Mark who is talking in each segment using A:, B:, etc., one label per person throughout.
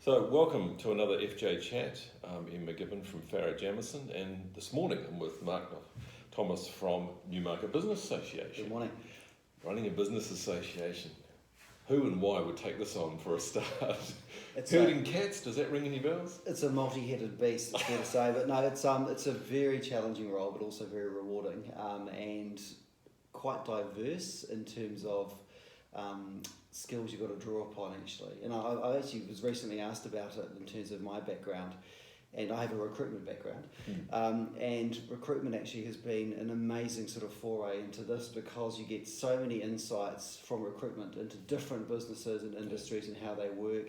A: So welcome to another FJ Chat. I'm Iain MacGibbon from Farrow, Jamieson, and this morning I'm with Mark Knoff-Thomas from Newmarket Business Association.
B: Good morning.
A: Running a business association. Who and why would take this on for a start?
B: It's
A: Herding cats, does that ring any bells?
B: It's a multi-headed beast, it's fair to say, but no, it's a very challenging role, but also very rewarding, and quite diverse in terms of skills you've got to draw upon, actually. And I actually was recently asked about it in terms of my background, and I have a recruitment background. And recruitment actually has been an amazing sort of foray into this, because you get so many insights from recruitment into different businesses and industries and how they work,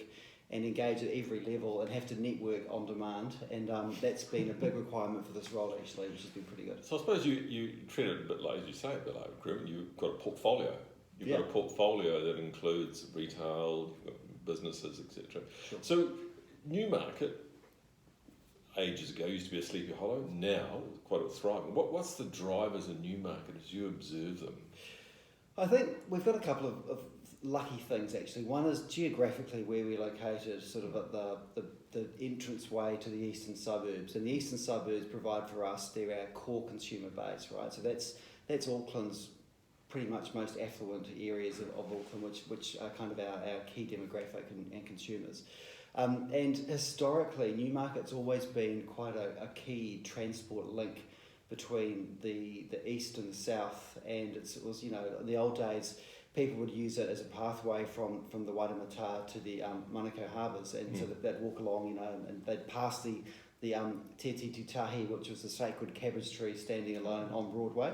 B: and engage at every level and have to network on demand. And that's been a big requirement for this role, actually, which has been pretty good.
A: So I suppose you treat it a bit like, as you say, a bit like recruitment. You've got a portfolio. You've got a portfolio that includes retail, businesses, etc.
B: Sure.
A: So Newmarket, ages ago, used to be a Sleepy Hollow. Now, quite a thriving. What's the drivers in Newmarket as you observe them?
B: I think we've got a couple of lucky things, actually. One is geographically where we're located, sort of at the entrance way to the eastern suburbs. And the eastern suburbs provide for us, they're our core consumer base, right? So that's Auckland's pretty much most affluent areas of Auckland, which are kind of our key demographic and consumers. And historically, Newmarket's always been quite a key transport link between the east and the south, and it was, in the old days, people would use it as a pathway from the Waitemata to the Manukau harbours, and so they'd walk along, and they'd pass the Te Titi Tahi, which was the sacred cabbage tree standing alone on Broadway,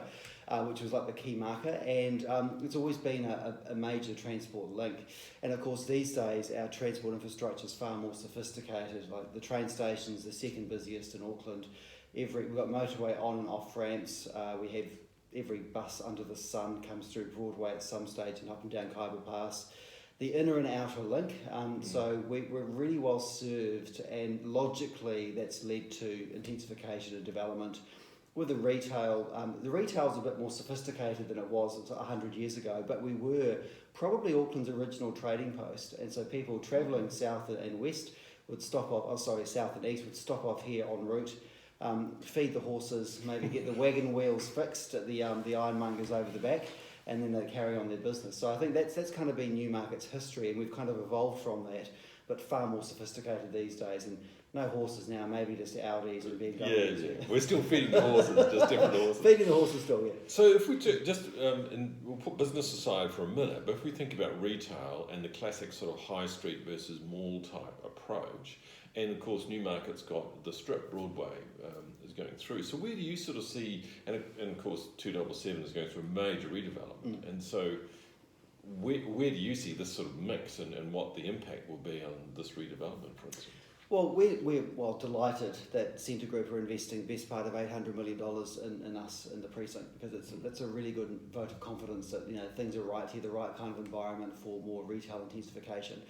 B: which was like the key marker, and it's always been a major transport link. And of course these days our transport infrastructure is far more sophisticated. Like the train station's the second busiest in Auckland. We've got motorway on and off ramps. We have every bus under the sun comes through Broadway at some stage and up and down Kaiba Pass. The inner and outer link, so we're really well served, and logically that's led to intensification and development. With the retail's a bit more sophisticated than it was 100 years ago, but we were probably Auckland's original trading post, and so people travelling south and west would stop off, south and east would stop off here en route, feed the horses, maybe get the wagon wheels fixed at the ironmongers over the back, and then they carry on their business. So I think that's kind of been Newmarket's history, and we've kind of evolved from that, but far more sophisticated these days. And no horses now, maybe just Audis and BMWs.
A: Yeah. We're still feeding the horses, just different horses.
B: Feeding the horses still, yeah.
A: So if we and we'll put business aside for a minute, but if we think about retail and the classic sort of high street versus mall type approach, and of course Newmarket's got the strip, Broadway is going through. So where do you sort of see, and of course 277 is going through a major redevelopment, and so where do you see this sort of mix and what the impact will be on this redevelopment, for instance?
B: Well, we're delighted that Scentre Group are investing the best part of $800 million in us in the precinct, because that's a really good vote of confidence that things are right here, the right kind of environment for more retail intensification.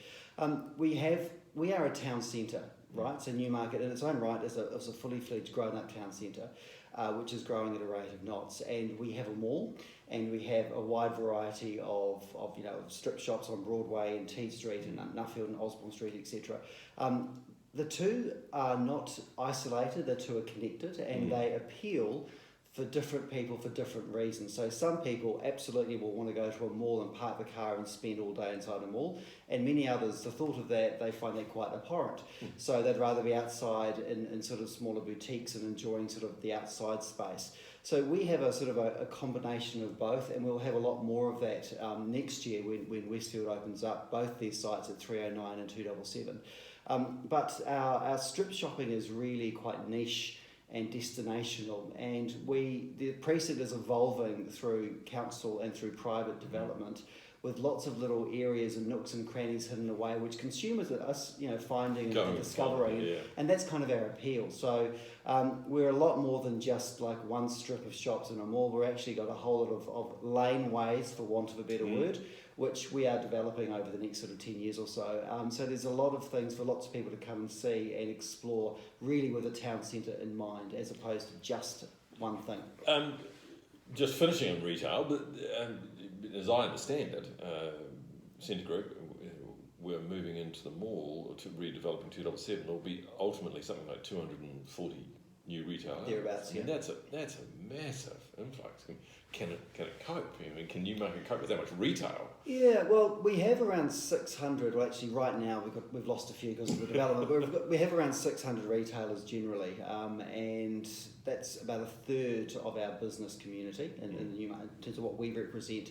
B: We are a town centre, right? So Newmarket in its own right is a fully fledged grown-up town centre, which is growing at a rate of knots. And we have a mall, and we have a wide variety of strip shops on Broadway and T Street and Nuffield and Osborne Street, etc. The two are not isolated, the two are connected, and they appeal for different people for different reasons. So some people absolutely will want to go to a mall and park the car and spend all day inside a mall, and many others, the thought of that, they find that quite abhorrent. So they'd rather be outside in sort of smaller boutiques and enjoying sort of the outside space. So we have a sort of a combination of both, and we'll have a lot more of that next year when Westfield opens up both these sites at 309 and 277. But our strip shopping is really quite niche and destinational, and the precinct is evolving through council and through private development, with lots of little areas and nooks and crannies hidden away, which consumers are us, finding and discovering, and that's kind of our appeal. So we're a lot more than just like one strip of shops in a mall. We're actually got a whole lot of laneways, for want of a better word, which we are developing over the next sort of 10 years or so. So there's a lot of things for lots of people to come and see and explore, really with a town centre in mind, as opposed to just one thing.
A: Just finishing on retail, but as I understand it, Scentre Group, we're moving into the mall or to redeveloping 277, it'll be ultimately something like 240 new retail outlets.
B: Thereabouts,
A: I mean, that's a massive influx. Can it cope? I mean, can Newmarket cope with that much retail?
B: Yeah, well, we have around 600. Well, actually, right now we've lost a few because of the development. We have around 600 retailers generally, and that's about a third of our business community in Newmarket in terms of what we represent.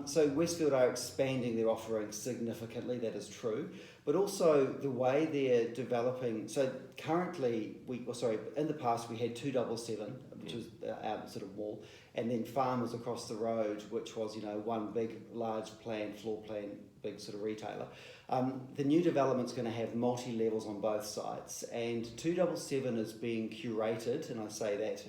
B: So Westfield are expanding their offering significantly. That is true, but also the way they're developing. So currently, in the past we had 277, which was our sort of mall, and then Farmers across the road, which was one big, large floor plan, big sort of retailer. The new development's going to have multi-levels on both sites, and 277 is being curated, and I say that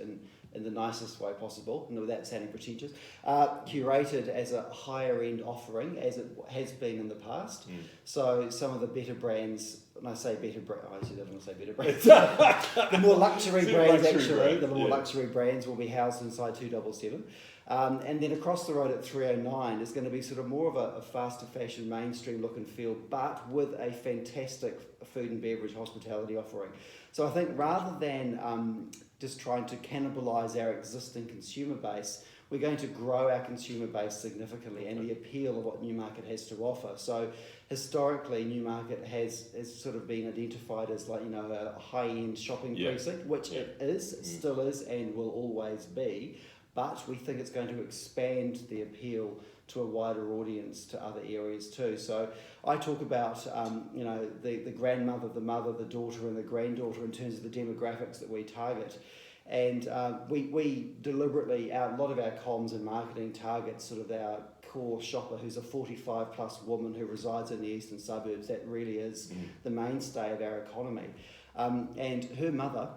B: in the nicest way possible, and without sounding pretentious, curated as a higher end offering, as it has been in the past. So some of the better brands, when I say better brands, I actually don't want to say better brands, the more luxury brands luxury brands will be housed inside 277. And then across the road at 309 is going to be sort of more of a faster fashion mainstream look and feel, but with a fantastic food and beverage hospitality offering. So I think rather than just trying to cannibalise our existing consumer base, we're going to grow our consumer base significantly and the appeal of what Newmarket has to offer. So historically, Newmarket has sort of been identified as a high-end shopping precinct, which it is, still is, and will always be. But we think it's going to expand the appeal to a wider audience to other areas too. So I talk about the grandmother, the mother, the daughter and the granddaughter in terms of the demographics that we target. And we deliberately, a lot of our comms and marketing targets sort of our core shopper who's a 45 plus woman who resides in the eastern suburbs. That really is the mainstay of our economy. And her mother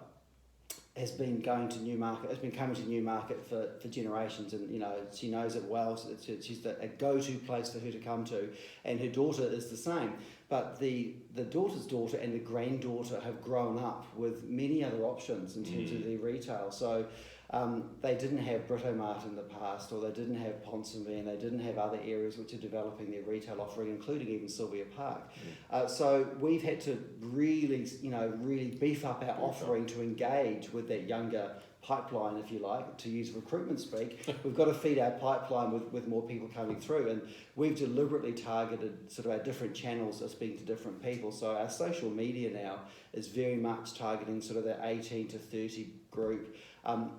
B: has been coming to Newmarket for generations, and she knows it well. So she's a go-to place for her to come to, and her daughter is the same. But the daughter's daughter and the granddaughter have grown up with many other options in terms of their retail. So they didn't have Britomart in the past, or they didn't have Ponsonby, and they didn't have other areas which are developing their retail offering, including even Sylvia Park. So we've had to really beef up our offering to engage with that younger pipeline, if you like, to use recruitment speak. We've got to feed our pipeline with more people coming through, and we've deliberately targeted sort of our different channels of speaking to different people. So our social media now is very much targeting sort of that 18 to 30 group,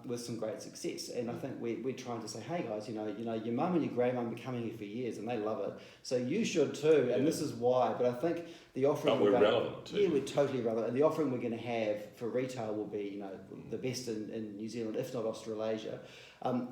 B: with some great success. And I think we're trying to say, hey guys, your mum and your grandmum have been coming here for years and they love it, so you should too, and this is why. But I think the offering
A: we're relevant too.
B: Yeah, we're totally relevant, and the offering we're going to have for retail will be the best in New Zealand, if not Australasia,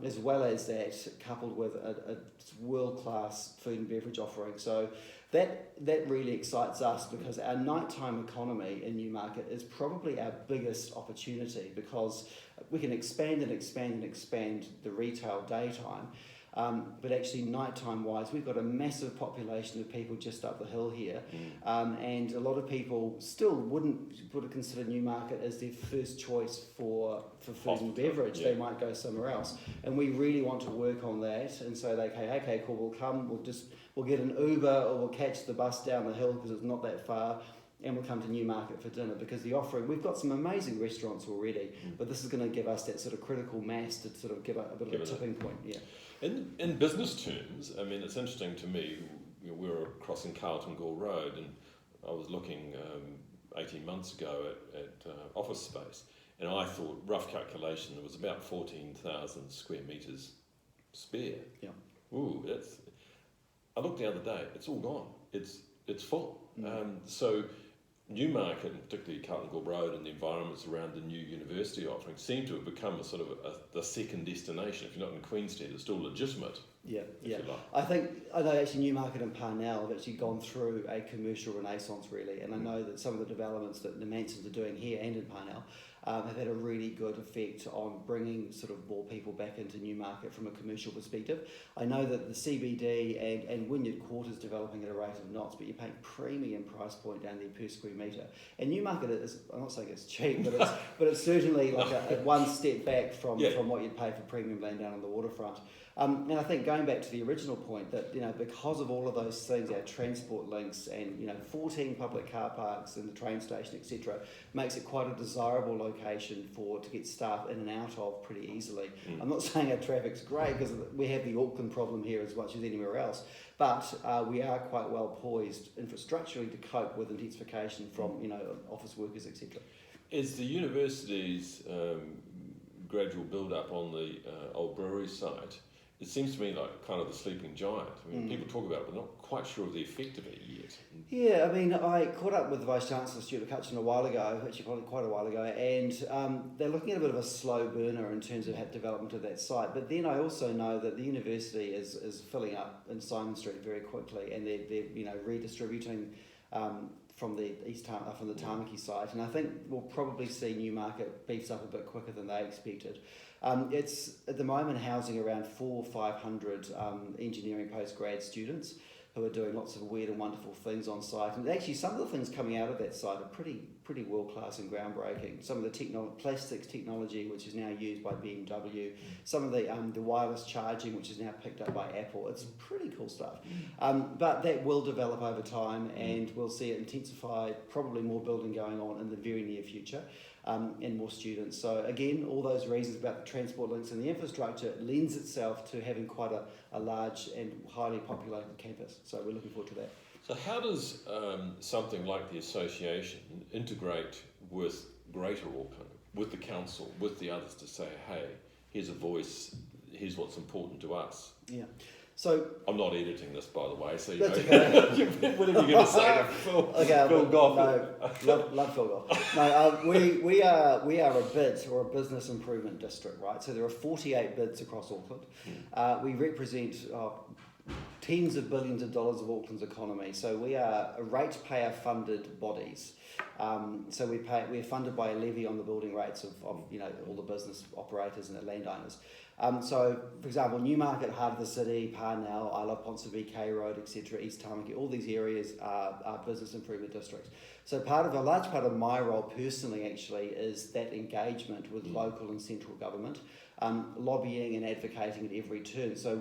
B: as well as that coupled with a world-class food and beverage offering. So that really excites us, because our nighttime economy in Newmarket is probably our biggest opportunity, because we can expand the retail daytime, but actually nighttime wise we've got a massive population of people just up the hill here, and a lot of people still would have considered Newmarket as their first choice for food and beverage. They might go somewhere else, and we really want to work on that and say, okay, cool, we'll come, we'll get an Uber or we'll catch the bus down the hill because it's not that far, and we'll come to Newmarket for dinner, because the offering, we've got some amazing restaurants already, but this is going to give us that sort of critical mass to sort of give a bit of a tipping point.
A: In business terms, I mean, it's interesting to me, we were crossing Carlton Gore Road, and I was looking 18 months ago at office space, and I thought, rough calculation, there was about 14,000 square metres spare. Yeah. Ooh, I looked the other day, it's all gone. It's full. So Newmarket, and particularly Carlton Gore Road and the environments around the new university offering, seem to have become a sort of the second destination. If you're not in Queenstown, it's still legitimate. Yeah.
B: I know actually Newmarket and Parnell have actually gone through a commercial renaissance really, and I know that some of the developments that the Mansons are doing here and in Parnell have had a really good effect on bringing sort of more people back into Newmarket from a commercial perspective. I know that the CBD and Wynyard Quarter is developing at a rate of knots, but you're paying premium price point down there per square metre. And Newmarket is, I'm not saying it's cheap, but it's certainly like a one step back from what you'd pay for premium land down on the waterfront. And I think going back to the original point that, because of all of those things, our transport links and, 14 public car parks and the train station, etc., makes it quite a desirable location to get staff in and out of pretty easily. I'm not saying our traffic's great because we have the Auckland problem here as much as anywhere else, but we are quite well poised infrastructurally to cope with intensification from, office workers, etc.
A: Is the university's gradual build-up on the old brewery site, it seems to me like kind of the sleeping giant. I mean, people talk about it, but not quite sure of the effect of it yet.
B: Yeah, I mean, I caught up with the Vice-Chancellor Stuart Cutchin a while ago, actually probably quite a while ago, and they're looking at a bit of a slow burner in terms of development of that site. But then I also know that the university is filling up in Simon Street very quickly, and they're redistributing from the from the Tamaki site, and I think we'll probably see Newmarket beefs up a bit quicker than they expected. It's at the moment housing around 400 or 500 engineering postgrad students who are doing lots of weird and wonderful things on site, and actually some of the things coming out of that site are pretty world class and groundbreaking. Some of the plastics technology which is now used by BMW, some of the wireless charging which is now picked up by Apple. It's pretty cool stuff. But that will develop over time, and we'll see it intensify. Probably more building going on in the very near future. And more students. So again, all those reasons about the transport links and the infrastructure lends itself to having quite a large and highly populated campus. So we're looking forward to that.
A: So how does something like the association integrate with Greater Auckland, with the council, with the others to say, hey, here's a voice, here's what's important to us?
B: Yeah. So
A: I'm not editing this, by the way, so
B: that's okay.
A: whatever you're going to say to Phil Goff.
B: No, love Phil Goff. No, we are a BID, or a business improvement district, right? So there are 48 BIDs across Auckland. We represent tens of billions of dollars of Auckland's economy. So we are a ratepayer funded bodies. So we're funded by a levy on the building rates of all the business operators and the landowners. So, for example, Newmarket, heart of the city, Parnell, I Love Ponsonby, K Road, etc., East Tamaki, all these areas are business improvement districts. So a large part of my role personally actually is that engagement with local and central government, lobbying and advocating at every turn. So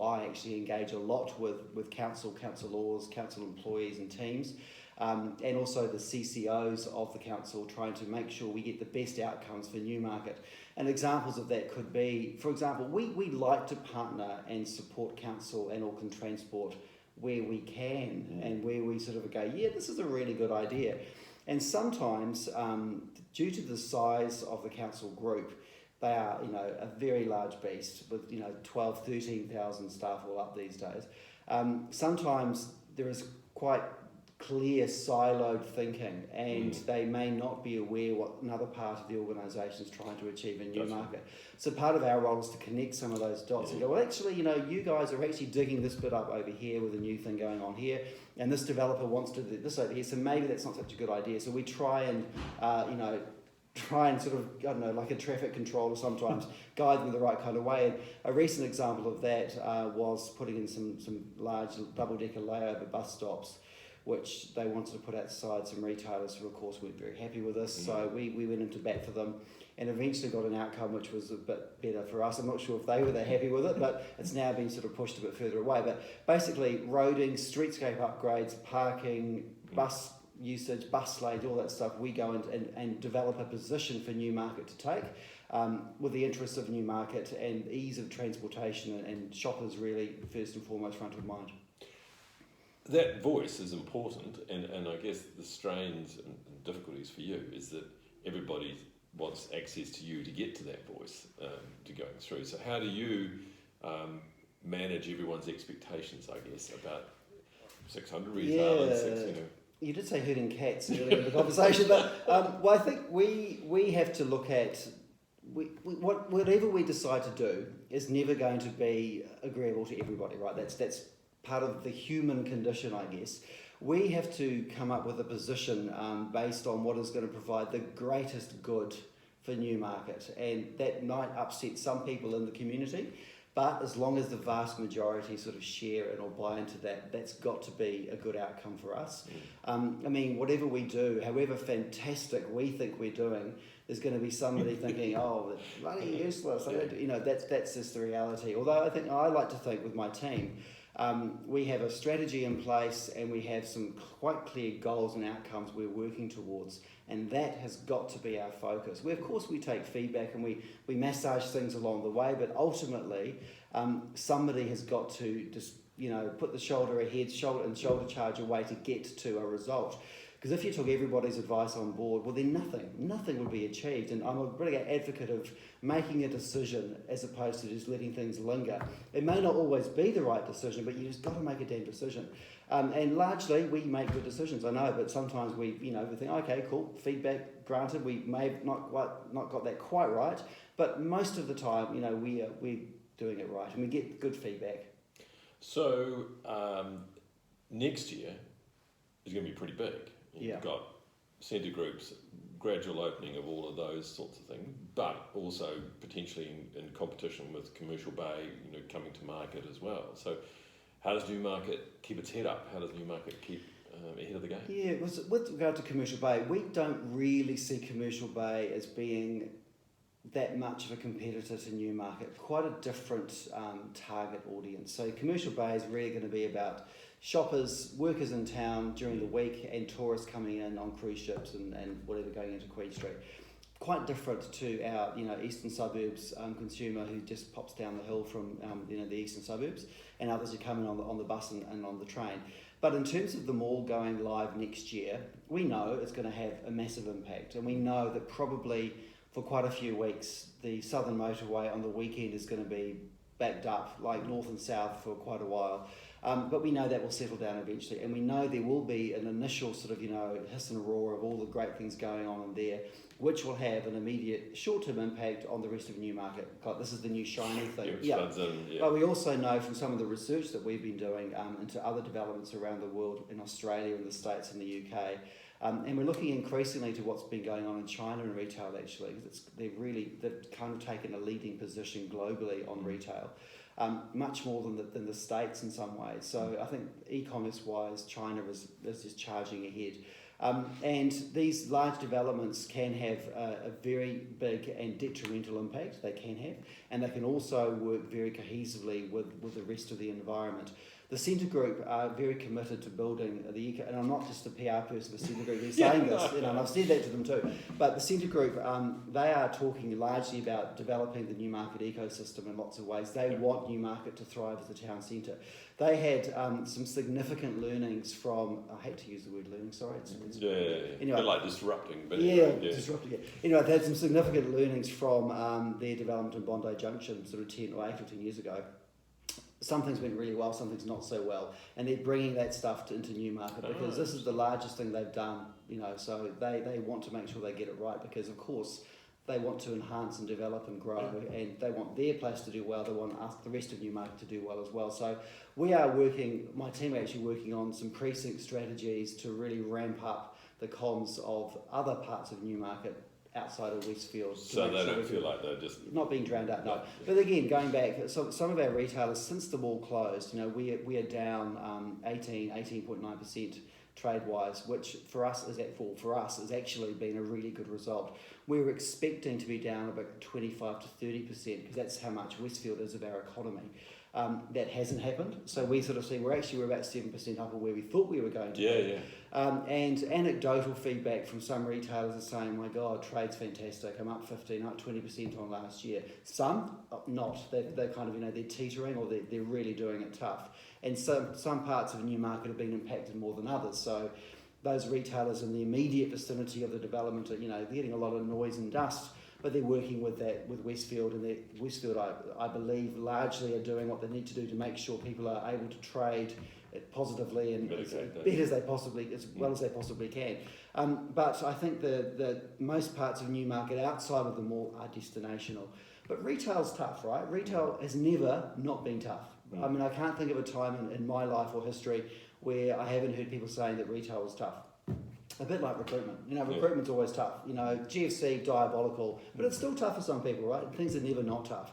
B: I actually engage a lot with councillors, council employees and teams, and also the CCOs of the council, trying to make sure we get the best outcomes for Newmarket. And examples of that could be, for example, we like to partner and support council and Auckland Transport where we can, and where we sort of go, yeah, this is a really good idea. And sometimes, due to the size of the council group, they are, a very large beast with, 12, 13,000 staff all up these days. Sometimes there is quite clear siloed thinking, and they may not be aware what another part of the organisation is trying to achieve in Newmarket. So part of our role is to connect some of those dots and go, well, actually, you guys are actually digging this bit up over here with a new thing going on here, and this developer wants to do this over here, so maybe that's not such a good idea. So we try and sort of, I don't know, like a traffic controller sometimes, guide them the right kind of way. And a recent example of that was putting in some large double-decker layover bus stops, which they wanted to put outside some retailers who, of course, weren't very happy with us. So we went into bat for them and eventually got an outcome which was a bit better for us. I'm not sure if they were that happy with it, but it's now been sort of pushed a bit further away. But basically, roading, streetscape upgrades, parking, bus usage, bus lanes, all that stuff, we go and develop a position for Newmarket to take, with the interests of Newmarket and ease of transportation and shoppers really first and foremost front of mind.
A: That voice is important, and I guess the strains and difficulties for you is that everybody wants access to you to get to that voice, to going through. So how do you manage everyone's expectations, I guess, about 600 retailers?
B: You did say herding cats earlier in the conversation, but I think we have to look at whatever we decide to do is never going to be agreeable to everybody, right? That's part of the human condition, I guess. We have to come up with a position based on what is going to provide the greatest good for Newmarket, and that might upset some people in the community, But as long as the vast majority sort of share it or buy into that, that's got to be a good outcome for us. I mean, whatever we do, however fantastic we think we're doing, there's going to be somebody thinking, oh, that's bloody useless. You know, that's just the reality. Although I like to think with my team, we have a strategy in place and we have some quite clear goals and outcomes we're working towards, and that has got to be our focus. Of course we take feedback and we massage things along the way, but ultimately somebody has got to just, you know, put the shoulder charge away to get to a result. Because if you took everybody's advice on board, well then nothing would be achieved. And I'm a really an advocate of making a decision as opposed to just letting things linger. It may not always be the right decision, but you just got to make a damn decision. And largely we make good decisions, I know, but sometimes we think, okay, cool, feedback granted, we may have not got that quite right, but most of the time, you know, we're doing it right and we get good feedback.
A: So next year is going to be pretty big. You've got centre groups, gradual opening of all of those sorts of things, but also potentially in competition with Commercial Bay, you know, coming to market as well. So how does Newmarket keep its head up? How does Newmarket keep ahead of the game? Yeah,
B: with regard to Commercial Bay, we don't really see Commercial Bay as being that much of a competitor to Newmarket. Quite a different target audience. So Commercial Bay is really going to be about shoppers, workers in town during the week, and tourists coming in on cruise ships and whatever going into Queen Street. Quite different to our eastern suburbs consumer who just pops down the hill from the eastern suburbs, and others who come in on the bus and on the train. But in terms of the mall going live next year, we know it's going to have a massive impact, and we know that probably for quite a few weeks the southern motorway on the weekend is going to be backed up like north and south for quite a while. But we know that will settle down eventually, and we know there will be an initial sort of hiss and roar of all the great things going on in there, which will have an immediate short-term impact on the rest of Newmarket. God, this is the new shiny thing. But we also know from some of the research that we've been doing into other developments around the world, in Australia, in the States, and the UK, and we're looking increasingly to what's been going on in China in retail actually, because they've kind of taken a leading position globally on retail. Much more than the States in some ways. So I think e-commerce wise, China is just charging ahead. And these large developments can have a very big and detrimental impact, they can have, and they can also work very cohesively with the rest of the environment. The Centre Group are very committed to building the eco, and I'm not just a PR person for Centre Group, they're saying this, and I've said that to them too. But the Centre Group, they are talking largely about developing the Newmarket ecosystem in lots of ways. They want Newmarket to thrive as a town centre. They had some significant learnings from, I hate to use the word learning, sorry.
A: Anyway, a bit like disrupting. But
B: disrupting. Anyway, they had some significant learnings from their development in Bondi Junction sort of 10 or 8 or 10 years ago. Some things went really well, some things not so well, and they're bringing that stuff into Newmarket because this is the largest thing they've done, so they want to make sure they get it right because, of course, they want to enhance and develop and grow, and they want their place to do well, they want us, the rest of Newmarket, to do well as well. So we are my team are actually working on some precinct strategies to really ramp up the comms of other parts of Newmarket outside of Westfield.
A: So they don't feel like they're just
B: not being drowned out, no. But again, going back, so some of our retailers, since the mall closed, we are down 18.9% trade-wise, which for us has actually been a really good result. We were expecting to be down about 25 to 30% because that's how much Westfield is of our economy. That hasn't happened, so we sort of see we're about 7% up on where we thought we were going to be. And anecdotal feedback from some retailers are saying, my God, trade's fantastic, I'm up 15, up 20% on last year. Some not, they're kind of, they're teetering or they're really doing it tough. And some parts of Newmarket have been impacted more than others, so those retailers in the immediate vicinity of the development are, they're getting a lot of noise and dust, but they're working with Westfield, and Westfield, I believe, largely are doing what they need to do to make sure people are able to trade positively and as well as they possibly can. But I think the most parts of Newmarket outside of the mall are destinational. But retail's tough, right? Retail has never not been tough. I mean, I can't think of a time in my life or history where I haven't heard people saying that retail was tough. A bit like recruitment. Recruitment's always tough. GFC, diabolical, but it's still tough for some people, right? Things are never not tough.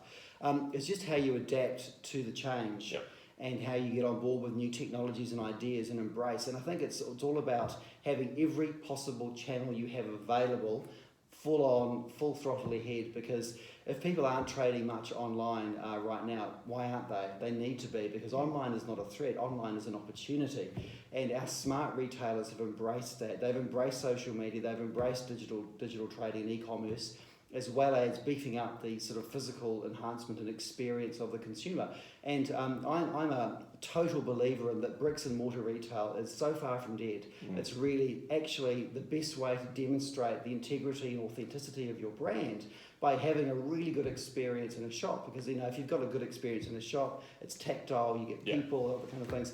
B: It's just how you adapt to the change.
A: Yep.
B: And how you get on board with new technologies and ideas and embrace. And I think it's all about having every possible channel you have available full on, full throttle ahead, because if people aren't trading much online right now, why aren't they? They need to be, because online is not a threat, online is an opportunity. And our smart retailers have embraced that. They've embraced social media, they've embraced digital trading and e-commerce, as well as beefing up the sort of physical enhancement and experience of the consumer. And I'm a total believer in that bricks and mortar retail is so far from dead. It's really actually the best way to demonstrate the integrity and authenticity of your brand by having a really good experience in a shop. Because, you know, if you've got a good experience in a shop, it's tactile, you get people, all the kind of things.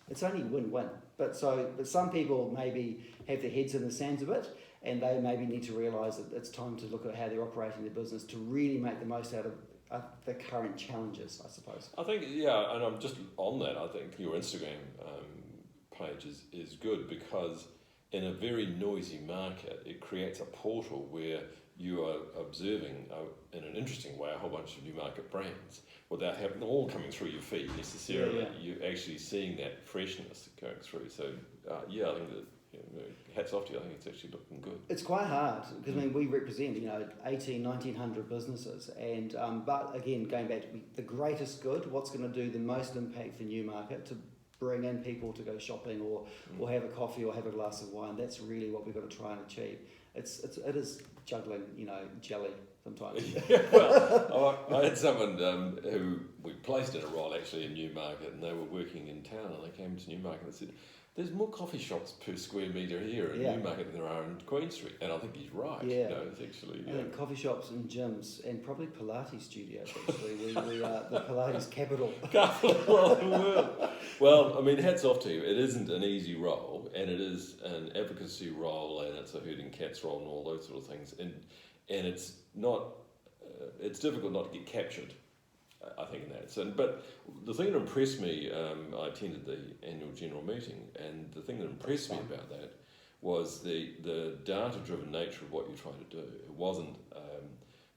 B: It's only win-win. But some people maybe have their heads in the sands a bit, and they maybe need to realise that it's time to look at how they're operating their business to really make the most out of the current challenges, I suppose.
A: I think, yeah, and I'm just on that, I think your Instagram page is good, because in a very noisy market, it creates a portal where you are observing, in an interesting way, a whole bunch of Newmarket brands without having all coming through your feed necessarily. You're actually seeing that freshness going through. So, I think that, hats off to you. I think it's actually looking good.
B: It's quite hard, because I mean, we represent 1,900 businesses, and but again, going back to the greatest good, what's going to do the most impact for Newmarket to bring in people to go shopping or have a coffee or have a glass of wine. That's really what we've got to try and achieve. It is juggling, jelly sometimes.
A: Well, I had someone who we placed in a role actually in Newmarket, and they were working in town, and they came to Newmarket and said, "There's more coffee shops per square metre here in Newmarket than there are in Queen Street." And I think he's right.
B: Yeah.
A: It's actually...
B: I think coffee shops and gyms, and probably Pilates studios, actually. we are the Pilates capital.
A: Capital of the world. Well, I mean, hats off to you. It isn't an easy role, and it is an advocacy role, and it's a herding cats role and all those sort of things. And it's not... it's difficult not to get captured, I think, in that. But the thing that impressed me, I attended the annual general meeting, and the thing that impressed me about that was the data-driven nature of what you're trying to do. It wasn't,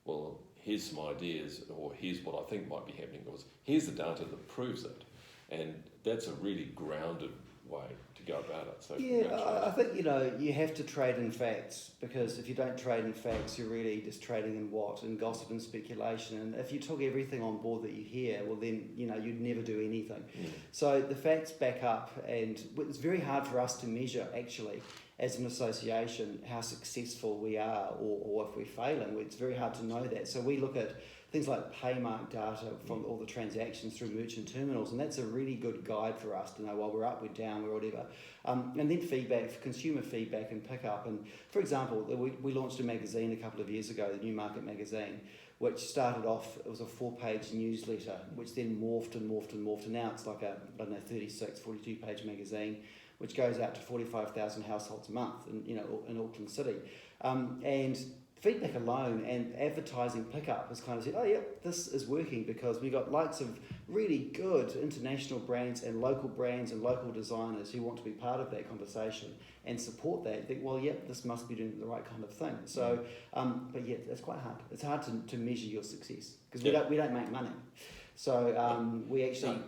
A: well, here's some ideas, or here's what I think might be happening. It was, here's the data that proves it. And that's a really grounded way to go about it. So
B: I think, you have to trade in facts, because if you don't trade in facts, you're really just trading in in gossip and speculation. And if you took everything on board that you hear, well then, you'd never do anything. So the facts back up, and it's very hard for us to measure, actually, as an association, how successful we are or if we're failing. It's very hard to know that. So we look at things like paymark data from all the transactions through merchant terminals, and that's a really good guide for us to know while we're up, we're down, we're whatever. And then feedback, consumer feedback and pickup. And for example, we launched a magazine a couple of years ago, the Newmarket magazine, which started off, it was a 4-page newsletter, which then morphed, and now it's like a, 36, 42-page magazine, which goes out to 45,000 households a month in Auckland City. And feedback alone and advertising pickup has kind of said, oh yeah, this is working, because we got likes of really good international brands and local designers who want to be part of that conversation and support that. You think, well, yeah, this must be doing the right kind of thing. So, but yeah, it's quite hard. It's hard to measure your success, because we don't make money. So we actually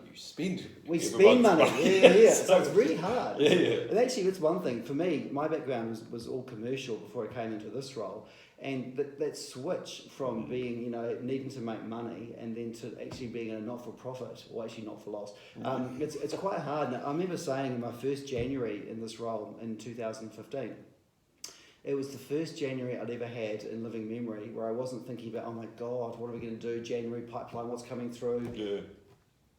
A: we
B: spend money. Yeah. So it's really hard.
A: Yeah.
B: And actually, that's one thing for me. My background was all commercial before I came into this role, and that switch from being needing to make money and then to actually being a not-for-profit, or actually not-for-loss. It's quite hard. And I remember saying in my first January in this role in 2015. It was the first January I'd ever had in living memory where I wasn't thinking about, oh my God, what are we going to do? January pipeline, what's coming through?
A: Yeah.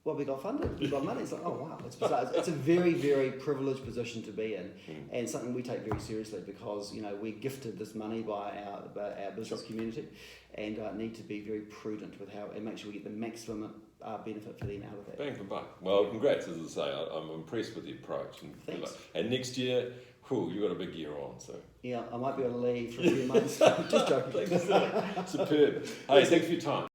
B: Well, we got funded, we got money. It's like, oh wow, it's bizarre. It's a very, very privileged position to be in, and something we take very seriously, because we're gifted this money by our business community, and need to be very prudent with how and make sure we get the maximum benefit for them out of that.
A: Bang for buck. Well, congrats, as I say. I'm impressed with the approach, and next year, you've got a big year on. So
B: yeah, I might be able to leave for a few months. Just joking.
A: Superb. Hey, thanks for your time.